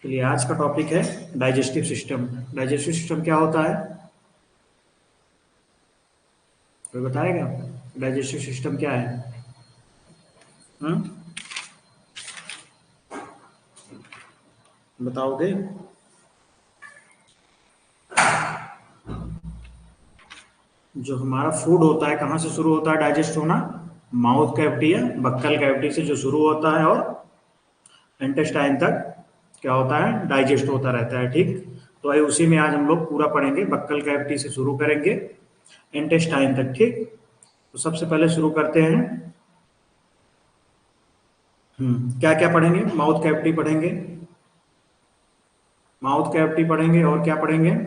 चलिए आज का टॉपिक है डाइजेस्टिव सिस्टम। डाइजेस्टिव सिस्टम क्या होता है, कोई बताएगा? डाइजेस्टिव सिस्टम क्या है? बताओगे? जो हमारा फूड होता है कहाँ से शुरू होता है डाइजेस्ट होना? माउथ कैविटी या बक्कल कैविटी से जो शुरू होता है और इंटेस्टाइन तक क्या होता है, डाइजेस्ट होता रहता है। ठीक, तो आइए उसी में आज हम लोग पूरा पढ़ेंगे। बक्कल कैविटी से शुरू करेंगे इंटेस्टाइन तक। ठीक, तो सबसे पहले शुरू करते हैं। क्या क्या पढ़ेंगे? माउथ कैविटी पढ़ेंगे, माउथ कैविटी पढ़ेंगे और क्या पढ़ेंगे?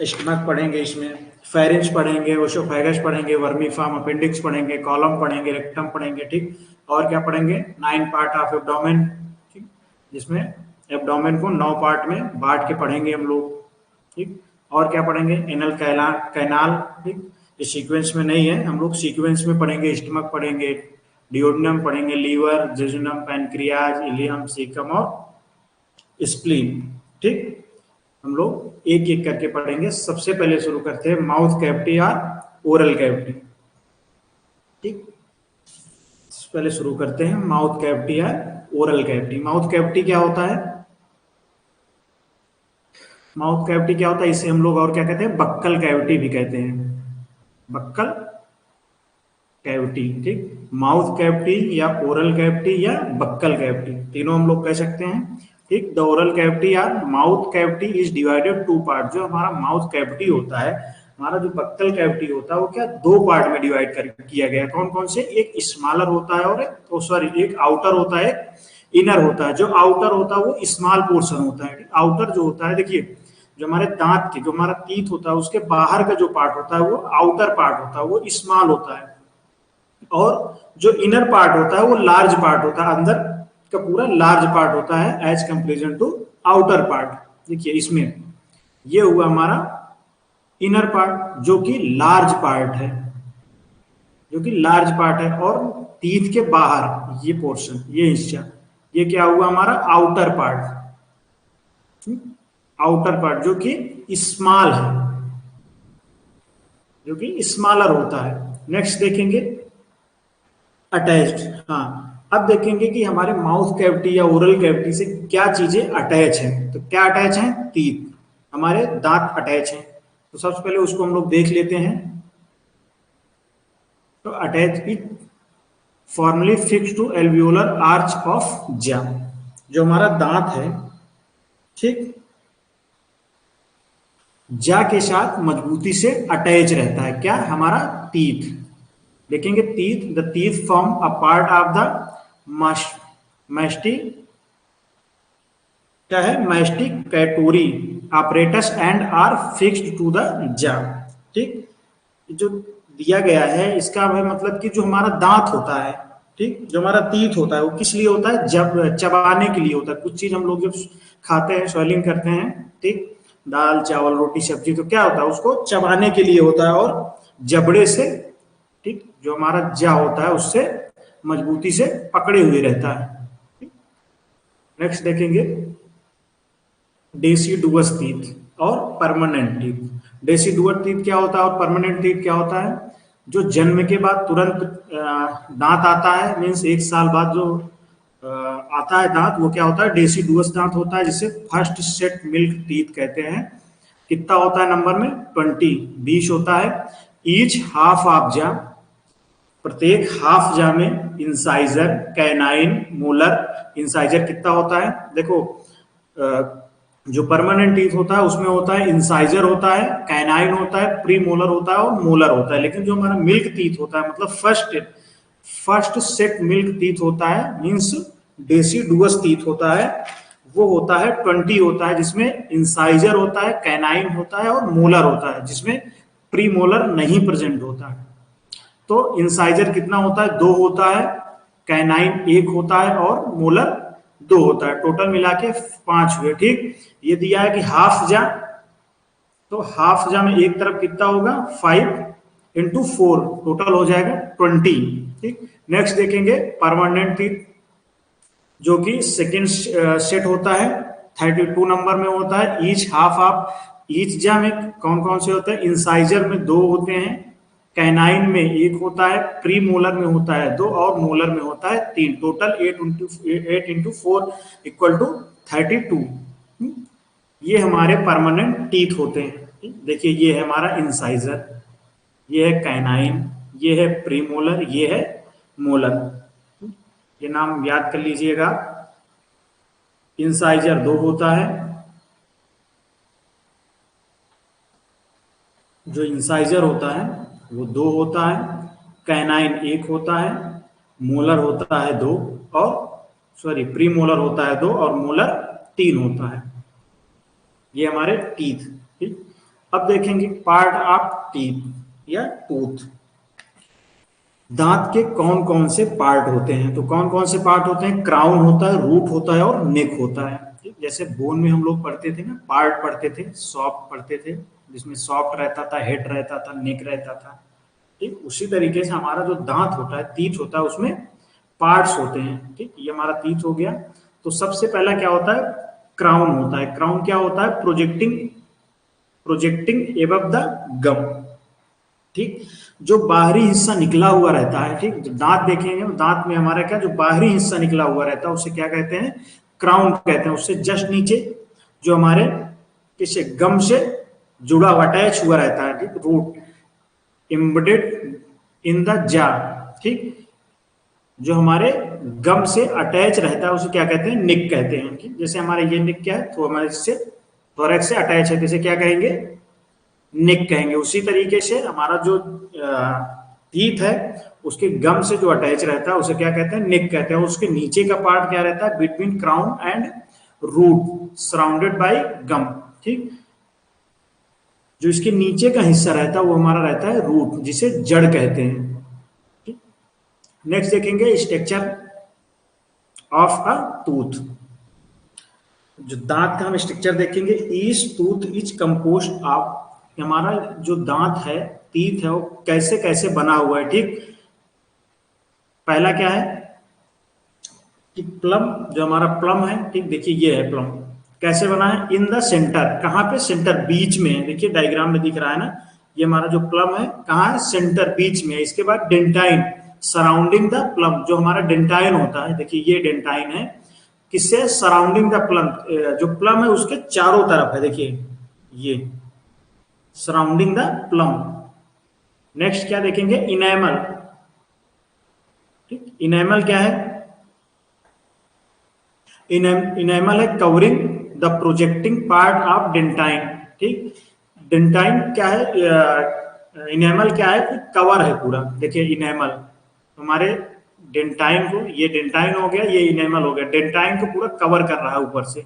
स्टमक पढ़ेंगे, इसमें फेरेंज पढ़ेंगे, ओशोफेगस पढ़ेंगे, वर्मीफार्म, अपेंडिक्स पढ़ेंगे, कॉलम पढ़ेंगे, रेक्टम पढ़ेंगे। ठीक, और क्या पढ़ेंगे? 9 पार्ट ऑफ एब्डोमेन। ठीक, जिसमें एब्डोमेन को 9 पार्ट में बांट के पढ़ेंगे हम लोग। ठीक, और क्या पढ़ेंगे? Anal canal. ठीक, इस सीक्वेंस में नहीं है, हम लोग सीक्वेंस में पढ़ेंगे। स्टमक पढ़ेंगे, डिओडिनम पढ़ेंगे, liver, jejunum, pancreas, ileum, caecum और स्प्लीन। ठीक, हम लोग एक एक करके पढ़ेंगे। सबसे पहले शुरू करते हैं माउथ कैविटी और ओरल कैविटी। ठीक, पहले शुरू करते हैं माउथ कैविटी और ओरल कैविटी। माउथ कैविटी क्या होता है? माउथ कैविटी क्या होता है, इसे हम लोग और क्या कहते हैं? बक्कल कैविटी भी कहते हैं, बक्कल कैविटी। ठीक, माउथ कैविटी या ओरल कैविटी या बक्कल कैविटी, तीनों हम लोग कह सकते हैं। ठीक, द ओरल कैविटी या mouth cavity is divided 2 part. जो हमारा माउथ कैविटी होता है, हमारा जो बक्कल कैविटी होता है वो क्या 2 पार्ट में डिवाइड कर किया गया है। कौन कौन से? एक स्मॉलर होता है और एक आउटर होता है, इनर होता है। जो आउटर होता है वो स्मॉल पोर्शन होता है। आउटर जो होता है, देखिए जो हमारे दांत के, जो हमारा टीथ होता है उसके बाहर का जो पार्ट होता है वो आउटर पार्ट होता है, वो स्मॉल होता है। और जो इनर पार्ट होता है वो लार्ज पार्ट होता है, अंदर का पूरा लार्ज पार्ट होता है as comparison to outer part. देखिए इसमें ये हुआ हमारा इनर पार्ट जो कि लार्ज पार्ट है, जो कि लार्ज पार्ट है। और टीथ के बाहर ये पोर्शन, ये हिस्सा, ये क्या हुआ हमारा आउटर पार्ट। आउटर पार्ट जो कि स्मॉल है, जो कि स्मॉलर होता है। नेक्स्ट देखेंगे अटैच्ड। हाँ, अब देखेंगे कि हमारे माउथ कैविटी या ओरल कैविटी से क्या चीजें अटैच हैं। तो क्या अटैच हैं? टीथ, हमारे दांत अटैच हैं। तो सबसे पहले उसको हम लोग देख लेते हैं। तो attach it formally fix to alveolar arch of jaw. जो हमारा दांत है, ठीक, जा के साथ मजबूती से अटैच रहता है। क्या? हमारा टीथ। देखेंगे teeth, the teeth form a part of the mastic, क्या है? Masticatory apparatus and are fixed to the jaw. ठीक, जो दिया गया है इसका मतलब कि जो हमारा दांत होता है, ठीक, जो हमारा टीथ होता है वो किस लिए होता है? जब चबाने के लिए होता है। कुछ चीज हम लोग जब खाते हैं, स्वेलिंग करते हैं, ठीक, दाल चावल रोटी सब्जी, तो क्या होता है? उसको चबाने के लिए होता है और जबड़े से, ठीक, जो हमारा जा होता है उससे मजबूती से पकड़े हुए रहता है। नेक्स्ट देखेंगे डेसिडुअस टीथ और परमानेंट टीथ। डेसिडुअस टीथ क्या होता है और परमानेंट टीथ क्या होता है? जो जन्म के बाद तुरंत दांत आता है, मीन्स 1 साल बाद जो आता है दांत, वो क्या होता है? डेसिडुअस दांत होता है, जिसे फर्स्ट सेट मिल्क टीथ कहते हैं। कितना होता है नंबर में? 20 होता है। ईच हाफ ऑफ जा, प्रत्येक हाफ जा में इंसाइजर, कैनाइन, मोलर। इंसाइजर कितना होता है? देखो जो परमानेंट टीथ होता है उसमें होता है इंसाइजर होता है, कैनाइन होता है, प्री मोलर होता है और मोलर होता है। लेकिन जो हमारा मिल्क टीथ होता है, मतलब फर्स्ट सेट मिल्क टीथ होता है, मीन्स डेसिडुअस टीथ होता है, वो होता है 20 होता है, जिसमें इंसाइजर होता है, कैनाइन होता है और मोलर होता है, जिसमें प्री मोलर नहीं प्रेजेंट होता है। तो इंसाइजर कितना होता है? 2 होता है, कैनाइन 1 होता है और मोलर 2 होता है। टोटल मिला के 5 हुए। ठीक, ये दिया है कि हाफ जा, तो हाफ जा में एक तरफ कितना होगा? 5 इंटू 4, टोटल हो जाएगा 20। ठीक, नेक्स्ट देखेंगे परमानेंट टीथ। जो कि सेकेंड सेट होता है 32 नंबर में होता है। ईच हाफ हाफ, ईच जा में कौन कौन से होते हैं, इंसाइजर में 2 होते हैं, कैनाइन में 1 होता है, प्री मोलर में होता है 2 और मोलर में होता है 3। Total 8 into 4 equal to 32। ये हमारे परमानेंट टीथ होते हैं। देखिए ये है हमारा इंसाइजर, ये है कैनाइन, ये है प्रीमोलर, ये है मोलर। ये नाम याद कर लीजिएगा। इंसाइजर 2 होता है, जो इंसाइजर होता है वो 2 होता है, कैनाइन 1 होता है, मोलर होता है 2 और सॉरी प्रीमोलर होता है 2 और मोलर 3 होता है। ये हमारे टीथ। ठीक, अब देखेंगे पार्ट ऑफ टीथ या टूथ। दांत के कौन कौन से पार्ट होते हैं, तो कौन कौन से पार्ट होते हैं, क्राउन होता है, रूट होता है और नेक होता है। जैसे बोन में हम लोग पढ़ते थे ना, पार्ट पढ़ते थे, सॉफ्ट पढ़ते थे, जिसमें सॉफ्ट रहता था, हेड रहता था, नेक रहता था। ठीक, उसी तरीके से हमारा जो दांत होता है, टीथ होता है, उसमें पार्ट्स होते हैं। ठीक, ये हमारा टीथ हो गया। तो सबसे पहला क्या होता है, क्राउन होता है। क्राउन क्या होता है, प्रोजेक्टिंग एबव द गम। ठीक, जो बाहरी हिस्सा निकला हुआ रहता है। ठीक, जब दांत देखेंगे, दांत में हमारा क्या, जो बाहरी हिस्सा निकला हुआ रहता है उसे क्या कहते हैं, क्राउन कहते हैं। उससे जस्ट नीचे जो हमारे किसे गम से जुड़ा हुआ, अटैच हुआ रहता है। ठीक, root embedded in the jaw. ठीक, जो हमारे गम से अटैच रहता है उसे क्या कहते हैं, निक कहते हैं। ठीक, जैसे हमारे ये निक क्या है, तो हमारे इससे थोरैक्स से अटैच है, जैसे क्या कहेंगे, निक कहेंगे। उसी तरीके से हमारा जो टीथ है उसके गम से जो अटैच रहता है उसे क्या कहते हैं, निक कहते हैं। उसके नीचे का पार्ट क्या रहता है, between crown and root surrounded by gum. ठीक, जो इसके नीचे का हिस्सा रहता है वो हमारा रहता है रूट, जिसे जड़ कहते हैं। ठीक, नेक्स्ट देखेंगे स्ट्रक्चर ऑफ अ टूथ। जो दांत का हम स्ट्रक्चर देखेंगे, each tooth is compost of, हमारा जो दांत है, टीथ है, वो कैसे कैसे बना हुआ है। ठीक, पहला क्या है कि प्लम, जो हमारा प्लम है। ठीक, देखिए ये है प्लम, कैसे बना है, इन द सेंटर। कहाँ पे, सेंटर, बीच में है। देखिए डायग्राम में दिख रहा है ना, ये हमारा जो प्लम है कहाँ है, सेंटर, बीच में है। इसके बाद डेंटाइन सराउंडिंग द प्लम, जो हमारा डेंटाइन होता है। देखिए ये डेंटाइन है, किससे, सराउंडिंग द प्लम, जो प्लम है उसके चारों तरफ है। देखिए ये सराउंडिंग द प्लम। नेक्स्ट क्या देखेंगे, इनेमल। ठीक, इनेमल क्या है, इनेमल है covering the projecting part of dentine. ठीक, डेंटाइन क्या है, इनेमल क्या है, कवर है पूरा। देखिए इनेमल हमारे डेंटाइन को, ये डेंटाइन हो गया, ये इनेमल हो गया, डेंटाइन को पूरा कवर कर रहा है ऊपर से।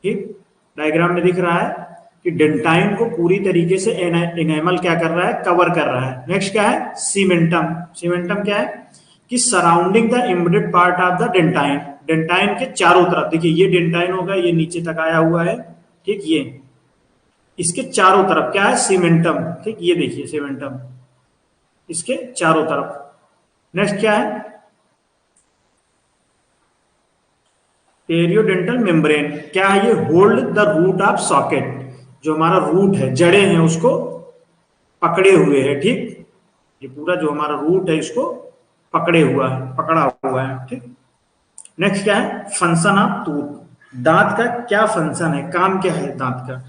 ठीक, डायग्राम में दिख रहा है कि डेंटाइन को पूरी तरीके से इनेमल क्या कर रहा है, कवर कर रहा है। नेक्स्ट क्या है, सीमेंटम। सीमेंटम क्या है कि surrounding the embedded part of the dentine, dentine के चारों तरफ। देखिए ये डेंटाइन होगा, ये नीचे तक आया हुआ है। ठीक, ये इसके चारों तरफ क्या है, सीमेंटम। ठीक, ये देखिए सीमेंटम इसके चारों तरफ। नेक्स्ट क्या है, पेरियोडेंटल मेम्ब्रेन। क्या है ये, hold the root of socket, जो हमारा रूट है, जड़े हैं, उसको पकड़े हुए है। ठीक, ये पूरा जो हमारा रूट है इसको पकड़े हुआ है, पकड़ा हुआ है। ठीक, नेक्स्ट क्या है, फंक्शन ऑफ टूथ। दांत का क्या फंक्शन है, काम क्या है दांत का,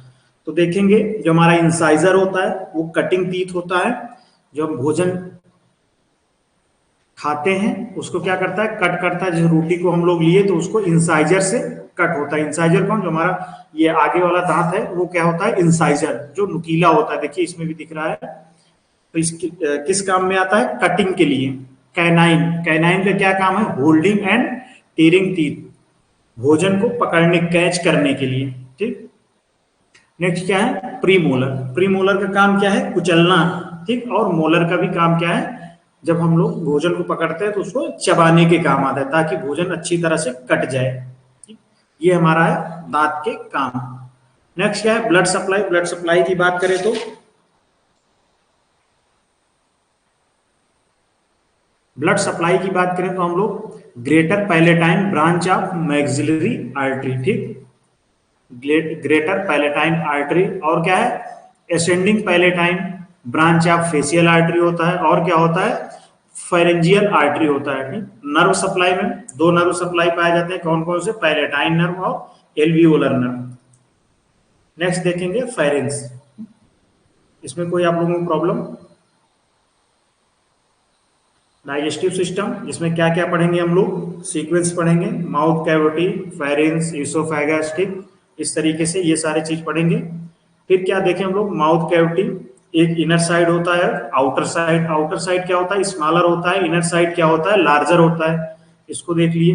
तो देखेंगे जो हमारा इंसाइजर होता है वो कटिंग टीथ होता है। जो हम भोजन खाते हैं उसको क्या करता है, कट करता है। जैसे रोटी को हम लोग लिए तो उसको इंसाइजर से कट होता है। इंसाइजर कौन, जो हमारा ये आगे वाला दांत है वो क्या होता है, इंसाइजर, जो नुकीला होता है। देखिए इसमें भी दिख रहा है। तो इसकी किस काम में आता है, कटिंग के लिए। कैनाइन, कैनाइन का क्या काम है, होल्डिंग एंड टीयरिंग टीथ, भोजन को पकड़ने, कैच करने के लिए। ठीक, नेक्स्ट क्या है, प्रीमोलर। प्रीमोलर का काम क्या है, कुचलना। ठीक, और मोलर का भी काम क्या है, जब हम लोग भोजन को पकड़ते हैं तो उसको चबाने के काम आता है, ताकि भोजन अच्छी तरह से कट जाए। ठीक, ये हमारा है दांत के काम। नेक्स्ट क्या है, ब्लड सप्लाई। ब्लड सप्लाई की बात करें तो ब्लड सप्लाई की बात करें तो हम लोग greater palatine branch of maxillary artery, ठीक, ग्रेटर पैलेटाइन आर्टरी। और क्या है, ascending palatine branch of facial artery होता है। और क्या होता है, फेरेंजियल आर्टरी होता है, ठीक। नर्व सप्लाई में दो नर्व सप्लाई पाए जाते हैं, कौन कौन से, पैलेटाइन नर्व और एल्वियोलर नर्व। नेक्स्ट देखेंगे फेरेंस, इसमें कोई आप लोगों को प्रॉब्लम। डाइजेस्टिव सिस्टम, इसमें क्या क्या पढ़ेंगे हम लोग, सीक्वेंस पढ़ेंगे, माउथ कैविटी, फेरेंस, इसोफेगस, ठीक, इस तरीके से ये सारे चीज पढ़ेंगे। फिर क्या देखें हम लोग, माउथ कैविटी, एक इनर साइड होता है, आउटर साइड। आउटर साइड क्या होता है, स्मॉलर होता है, इनर साइड क्या होता है, लार्जर होता है, इसको देख लिए।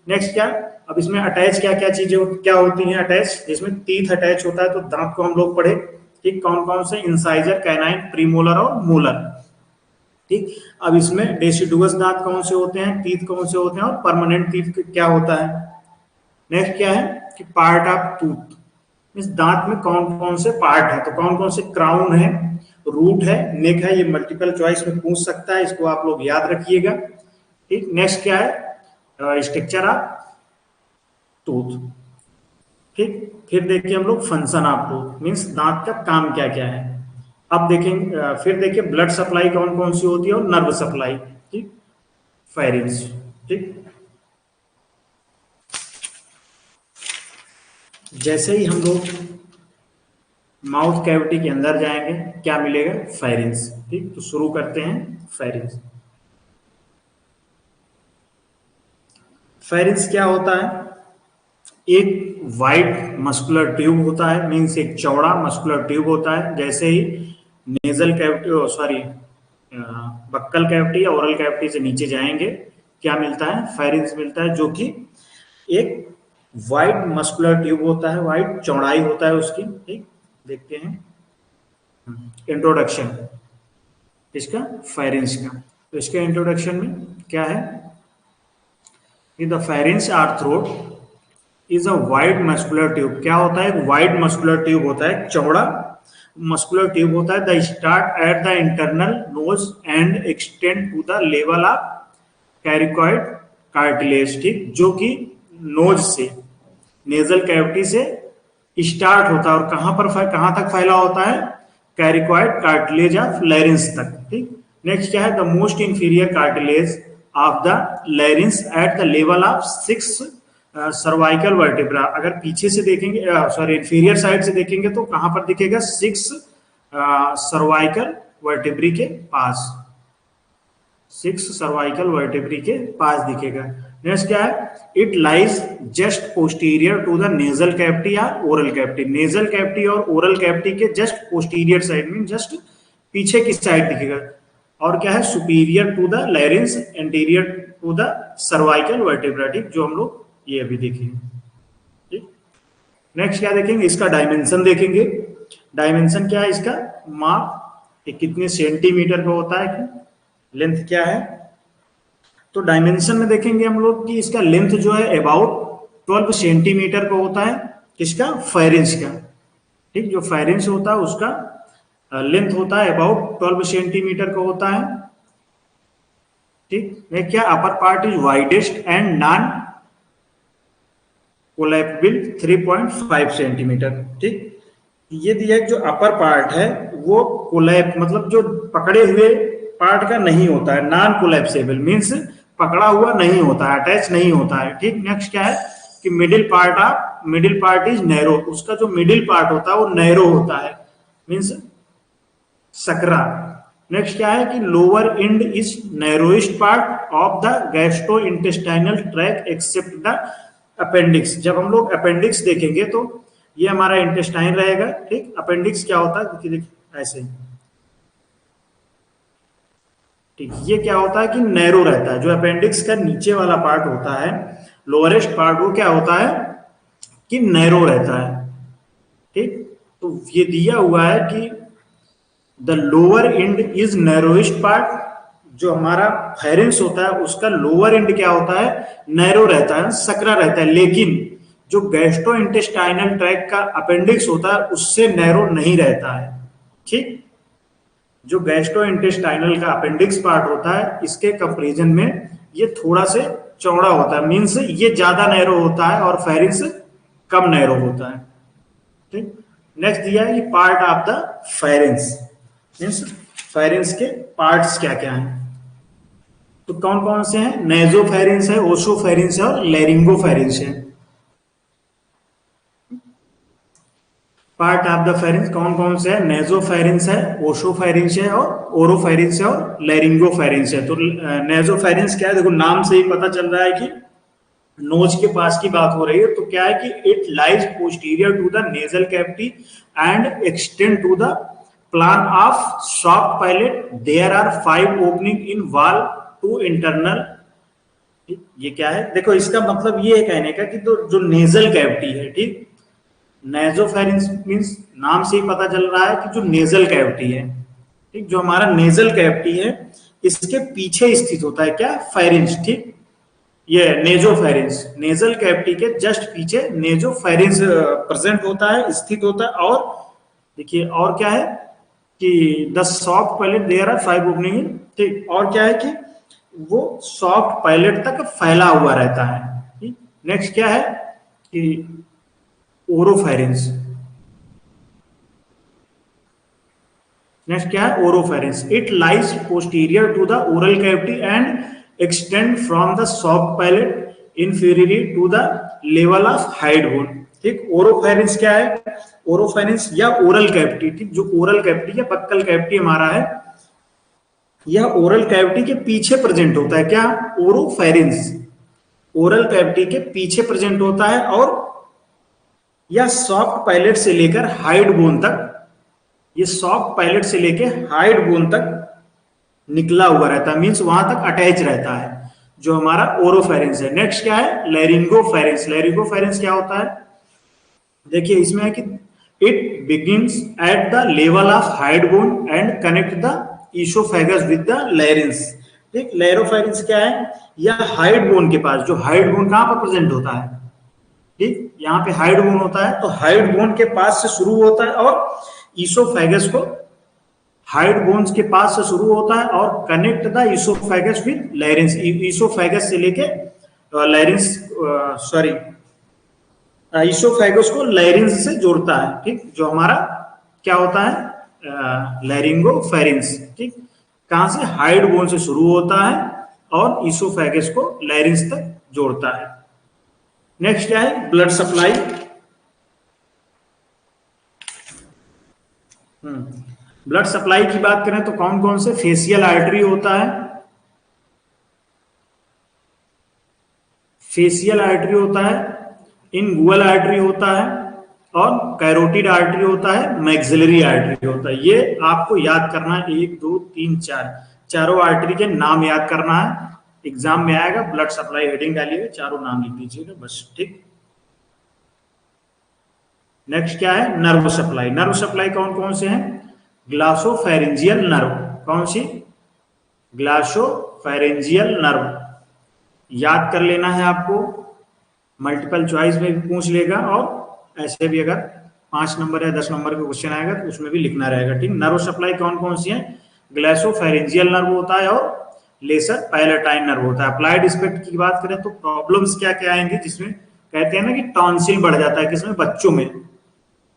नेक्स्ट क्या, अब इसमें अटैच क्या क्या चीजें क्या होती हैं अटैच, जिसमें टीथ अटैच होता है, तो दांत को हम लोग पढ़े, ठीक, कौन कौन से, इंसाइजर, कैनाइन, प्रीमोलर और मोलर, ठीक। अब इसमें डेसिडुअस दांत कौन से होते हैं, टीथ कौन से होते हैं, और परमानेंट टीथ क्या होता है। नेक्स्ट क्या है कि पार्ट ऑफ टूथ, इस दांत में कौन कौन से पार्ट है, तो कौन कौन से, क्राउन है, रूट है, नेक है, ये मल्टीपल चॉइस में पूछ सकता है, इसको आप लोग याद रखिएगा, ठीक। नेक्स्ट क्या है, स्ट्रक्चर ऑफ टूथ, ठीक। फिर देखिए हम लोग फंक्शन ऑफ टूथ, मीन्स दांत का काम क्या क्या है। अब देखेंगे, फिर देखिए ब्लड सप्लाई कौन कौन सी होती है, और नर्व सप्लाई, ठीक, फेरेंस, ठीक। जैसे ही हम लोग माउथ कैविटी के अंदर जाएंगे क्या मिलेगा, फेरेंस, ठीक। तो शुरू करते हैं फेरेंस। फेरेंस क्या होता है, एक वाइड मस्कुलर ट्यूब होता है, मीन्स एक चौड़ा मस्कुलर ट्यूब होता है। जैसे ही nasal cavity, sorry, buccal cavity या ओरल कैविटी से नीचे जाएंगे क्या मिलता है, फेरेंस मिलता है, जो कि एक वाइड मस्कुलर ट्यूब होता है, वाइड चौड़ाई होता है उसकी, ठीक। देखते हैं इंट्रोडक्शन इसका, फेरेंस का। तो इसके इंट्रोडक्शन में क्या है, the pharynx or throat is a wide muscular tube. क्या होता है, एक वाइड मस्कुलर ट्यूब होता है, चौड़ा मस्कुलर ट्यूब होता है। The start at the internal nose and extend to the level of cricoid cartilage, ठीक, जो कि नोज से, नेजल कैविटी से स्टार्ट होता है और कहां तक फैला होता है, कैरिकॉइड कार्टिलेज ऑफ लैरिंस तक, ठीक। नेक्स्ट क्या है, the most inferior cartilage of the larynx at the level of 6 cervical vertebra. अगर पीछे से देखेंगे, सॉरी इंफीरियर साइड से देखेंगे तो कहां पर दिखेगा, 6 सर्वाइकल वर्टिब्री के पास, 6 सर्वाइकल वर्टिब्री के पास दिखेगा। नेक्स्ट क्या है, it lies just posterior to the nasal cavity या ओरल कैविटी। नेजल कैविटी और ओरल कैविटी के जस्ट पोस्टीरियर साइड में, जस्ट पीछे की साइड दिखेगा। और क्या है, superior to the larynx, anterior to the cervical vertebra, ठीक, जो हम लोग ये अभी देखेंगे, ठीक। नेक्स्ट क्या देखेंगे, इसका डायमेंशन देखेंगे। डायमेंशन क्या है इसका, माप, कितने सेंटीमीटर का होता है, लेंथ क्या है। तो डायमेंशन में देखेंगे हम लोग कि इसका लेंथ जो है अबाउट 12 सेंटीमीटर का होता है, किसका, फेरेंस का, ठीक। जो फेरेंस होता है उसका लेंथ होता है अबाउट 12 सेंटीमीटर का होता है, ठीक। क्या, upper part is widest and non collapsible 3.5 centimetre, ठीक। ये दिया जो अपर पार्ट है वो कोलैप, मतलब जो पकड़े हुए पार्ट का नहीं होता है, नॉन कोलैप्सेबल मींस पकड़ा हुआ नहीं होता है, अटैच नहीं होता है, ठीक। नेक्स्ट क्या है कि मिडिल पार्ट इज नैरो, उसका जो मिडिल पार्ट होता है वो नैरो होता है, मींस सकरा। नेक्स्ट क्या है कि lower end is narrowest part of the gastro intestinal tract except the appendix. जब हम लोग अपेंडिक्स देखेंगे तो ये हमारा इंटेस्टाइन रहेगा, ठीक। अपेंडिक्स क्या होता है, देखिए ऐसे, ठीक। ये क्या होता है कि नैरो रहता है, जो अपेंडिक्स का नीचे वाला पार्ट होता है, लोअरेस्ट पार्ट, वो क्या होता है कि नैरो रहता है, ठीक। तो ये दिया हुआ है कि the lower end is narrowest part, जो हमारा फेरेंस होता है उसका लोअर एंड क्या होता है, नैरो रहता है, सकरा रहता है। लेकिन जो गैस्ट्रो इंटेस्टाइनल ट्रैक का अपेंडिक्स होता है उससे नैरो नहीं रहता है, ठीक। जो गैस्ट्रो इंटेस्टाइनल का अपेंडिक्स पार्ट होता है इसके कंपैरिजन में ये थोड़ा से चौड़ा होता है, मीन्स ये ज्यादा नैरो होता है और फेरिंक्स कम नैरो होता है। ठीक, नेक्स्ट दिया है कि part of the pharynx, means pharynx के पार्ट्स क्या क्या हैं। तो कौन कौन से हैं? नेजोफेरिंक्स है, ओसोफेरिंक्स है और लैरिंगोफेरिंक्स है। पार्ट ऑफ द फेरिंक्स कौन कौन से है? नेजोफेरिंक्स है, ओसोफेरिंक्स है और ओरोफेरिंक्स है और लैरिंगोफेरिंक्स है। तो नेजोफेरिंक्स क्या है? देखो नाम से ही पता चल रहा है कि नोज के पास की बात हो रही है। तो क्या है कि it lies posterior to the nasal cavity and extend to the plan of soft palate. There are 5 opening in wall to internal. ये क्या है? देखो इसका मतलब ये है कहने का कि तो जो नेजल कैविटी है, ठीक, नेजोफेरिंक्स मींस नाम से ही पता चल रहा है कि जो नेजल कैविटी है, ठीक, जो हमारा नेजल कैविटी है इसके पीछे स्थित होता है क्या? फेरिंक्स। ठीक, ये नेजोफेरिंक्स, नेजल कैविटी के जस्ट पीछे नेजोफेरिंक्स प्रेजेंट होता है, स्थित होता है। और देखिए और क्या है कि the soft palate there are 5 opening. ठीक, और क्या है कि वो सॉफ्ट पैलेट तक फैला हुआ रहता है। ठीक, नेक्स्ट क्या है कि ओरोफेरिंक्स। नेक्स्ट क्या है? Oropharynx. It lies posterior to the oral cavity and extend from the soft palate inferiorly to the level of hyoid bone. ठीक, ओरोफेरिंक्स क्या है? ओरोफेरिंक्स या ओरल कैविटी, ठीक, जो ओरल कैविटी या बक्कल कैविटी हमारा है, यह ओरल कैविटी के पीछे प्रेजेंट होता है। क्या? ओरोफेरिंक्स ओरल कैविटी के पीछे प्रेजेंट होता है और यह सॉफ्ट पैलेट से लेकर हाइड बोन तक, ये सॉफ्ट पैलेट से लेकर हाइड बोन तक निकला हुआ रहता है, मींस वहां तक अटैच रहता है, जो हमारा ओरोफेरिंक्स है। नेक्स्ट क्या है? लैरिंगोफेरिंक्स। लैरिंगोफेरिंक्स क्या होता है? देखिए इसमें है कि it begins at the level of hyoid bone and connect the oesophagus with the larynx. ठीक, लैरोफेरिंक्स क्या है? यह हाइड बोन के पास, जो हाइड बोन कहां पर प्रेजेंट होता है? ठीक, यहाँ पे हाइड बोन होता है, तो हाइड बोन के पास से शुरू होता है और ईसोफेगस को हाइड बोन्स के पास से शुरू होता है और connect the oesophagus with larynx. Oesophagus से लेके लैरिंक्स, सॉरी, ईसोफेगस को लैरिंक्स से जोड़ता है। ठीक, जो हमारा क्या होता है? लैरिंगोफेरिंक्स। ठीक, कहां से? हाइड बोन से शुरू होता है और ईसोफेगस को लैरिंक्स तक जोड़ता है। नेक्स्ट क्या है? Blood supply. ब्लड सप्लाई की बात करें तो कौन कौन से? फेशियल आर्टरी होता है, फेशियल आर्टरी होता है, इंगुअल आर्टरी होता है और कैरोटिड आर्टरी होता है, मैक्सिलरी आर्टरी होता है। ये आपको याद करना है, 1 2 3 4 चारों आर्टरी के नाम याद करना है। एग्जाम में आएगा, ब्लड सप्लाई हेडिंग डालिएगा, चारों नाम लिख दीजिएगा बस। ठीक, नेक्स्ट क्या है? Nerve supply. नर्व सप्लाई कौन कौन से हैं? ग्लासोफेरेंजियल नर्व। कौन सी? ग्लासोफेरेंजियल नर्व। याद कर लेना है आपको, मल्टीपल चॉइस में भी पूछ लेगा और ऐसे भी अगर 5 नंबर या 10 नंबर का क्वेश्चन आएगा तो उसमें भी लिखना रहेगा। ठीक, नर्व सप्लाई कौन कौन सी है? ग्लासोफेरेंजियल नर्व होता है और लेसर पैलेटाइन नर्व होता है। अप्लाइड एस्पेक्ट की बात करें तो प्रॉब्लम्स क्या क्या आएंगे, जिसमें कहते हैं ना कि टॉन्सिल बढ़ जाता है, किसमें? बच्चों में।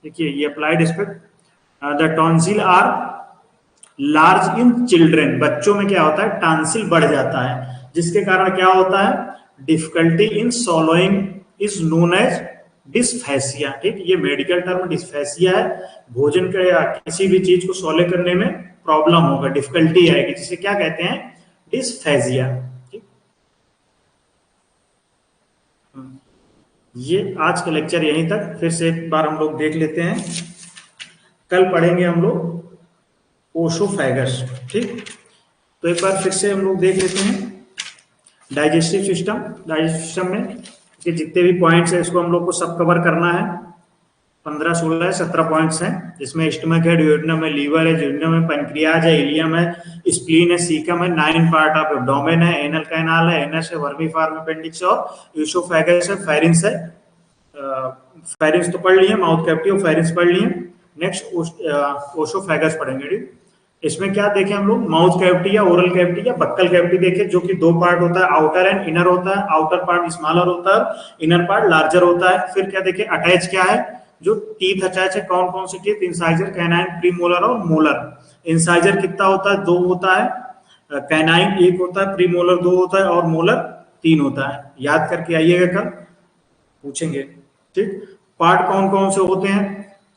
देखिए ये applied aspect, the tonsil are large in children. बच्चों में क्या होता है? टॉन्सिल बढ़ जाता है, जिसके कारण क्या होता है? Difficulty in swallowing is known as dysphagia. ठीक, ये मेडिकल टर्म डिस्फेसिया है। भोजन के या किसी भी चीज को सोले करने में प्रॉब्लम होगा, डिफिकल्टी आएगी, जिसे क्या कहते हैं? डिस्फेसिया। ठीक, ये आज का लेक्चर यहीं तक। फिर से एक बार हम लोग देख लेते हैं। कल पढ़ेंगे हम लोग ओसोफेगस। ठीक, तो एक बार फिर से हम लोग देख लेते हैं डाइजेस्टिव सिस्टम। डाइजेस्टिव सिस्टम में के जितने भी पॉइंट्स है इसको हम लोग को सब कवर करना है। 15 16 17 पॉइंट्स हैं, जिसमें स्टमक है, ड्यूडेनम है, लीवर है, ज्यूडेनम है, पैनक्रियाज है, इलियम है, स्प्लीन है, सीकम है, 9 पार्ट ऑफ एब्डोमेन है, एनल कैनाल है, एनस है, वर्मीफॉर्म अपेंडिक्स और ईसोफेगस है, फेरिंक्स है। फेरिंक्स तो पढ़ लिए, माउथ कैविटी और फेरिंक्स पढ़ लिए। नेक्स्ट ओसोफेगस पढ़ेंगे। ठीक, इसमें क्या देखें हम लोग, माउथ कैविटी या ओरल कैविटी या बक्कल कैविटी देखें, जो कि दो पार्ट होता है, आउटर एंड इनर होता है। आउटर पार्ट स्मॉलर होता है, इनर पार्ट लार्जर होता है। फिर क्या देखें, अटैच क्या है, जो टीथ अटैच है, कौन कौन सी टीथ, इंसाइजर, कैनाइन, प्रीमोलर और मोलर। इंसाइजर कितना होता है, दो होता है, कैनाइन एक होता है, प्रीमोलर दो होता है और मोलर तीन होता है। याद करके आइएगा, कल पूछेंगे। ठीक, पार्ट कौन कौन से होते हैं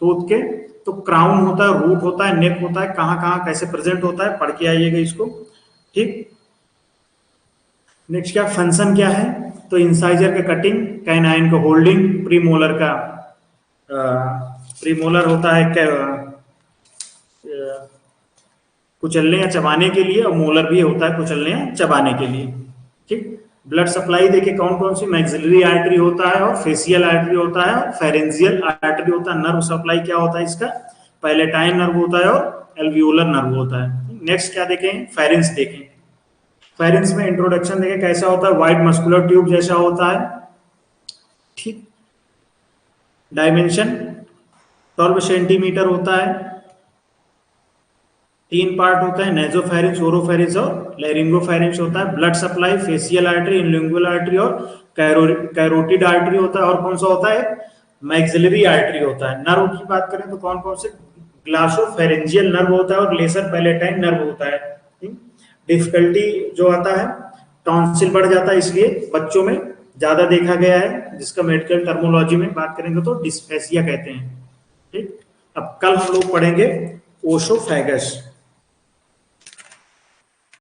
टूथ के, तो क्राउन होता है, रूट होता है, नेक होता है, कहां कहां कैसे प्रेजेंट होता है, पढ़ के आइएगा इसको। ठीक, नेक्स्ट क्या फंक्शन क्या है, तो इंसाइजर का कटिंग, कैनाइन का होल्डिंग, प्रीमोलर का प्रीमोलर होता है कुचलने या चबाने के लिए, और मोलर भी होता है कुचलने या चबाने के लिए। ठीक, ब्लड सप्लाई देखिए कौन कौन सी, मैक्सिलरी आर्टरी होता है और फेशियल आर्टरी होता है और फेरेंजियल आर्टरी होता है। नर्व सप्लाई क्या होता है इसका, पैलेटाइन नर्व होता है और एल्वियोलर नर्व होता है। नेक्स्ट क्या देखें, फेरेंस देखें। फेरेंस में इंट्रोडक्शन देखें कैसा होता है, व्हाइट मस्कुलर ट्यूब जैसा होता है। ठीक, डायमेंशन 12 सेंटीमीटर होता है। तीन पार्ट होता है, नेजोफेरिंक्स, ओरोफेरिंक्स और लैरिंगोफेरिंक्स होता है। Blood supply, facial artery, lingual artery और कैरोटिड आर्टरी होता है। और कौन सा होता है, मैक्सिलरी आर्टरी होता है। नर्व की बात करें तो कौन कौन से, ग्लासोफेरेंजियल नर्व होता है और लेसर पैलेटाइन नर्व होता है। डिफिकल्टी जो आता है, टॉन्सिल बढ़ जाता है, इसलिए बच्चों में ज्यादा देखा गया है, जिसका मेडिकल टर्मोलॉजी में बात करेंगे तो डिस्पेसिया कहते हैं। ठीक, अब कल हम लोग पढ़ेंगे ओसोफेगस।